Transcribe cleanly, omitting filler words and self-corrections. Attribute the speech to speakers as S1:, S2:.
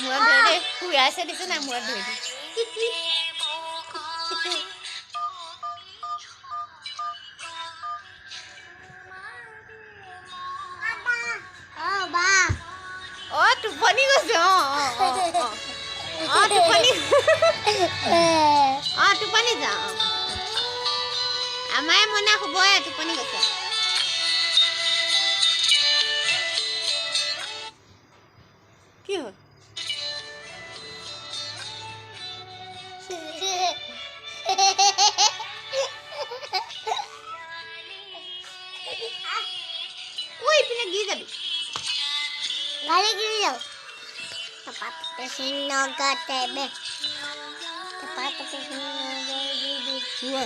S1: Mua về đi, cùi ai sẽ đi cái nào mua về đi.
S2: Ba.
S1: Tupani গৈছে tupani tupani যা আমায় মনে শুবই টোপনি গৈছে কি হ'ল ওই পিনে গিয়ে যাবি
S2: গাড়ি গিয়ে যাও tepat ke sini ke TB tepat ke sini
S1: Dua.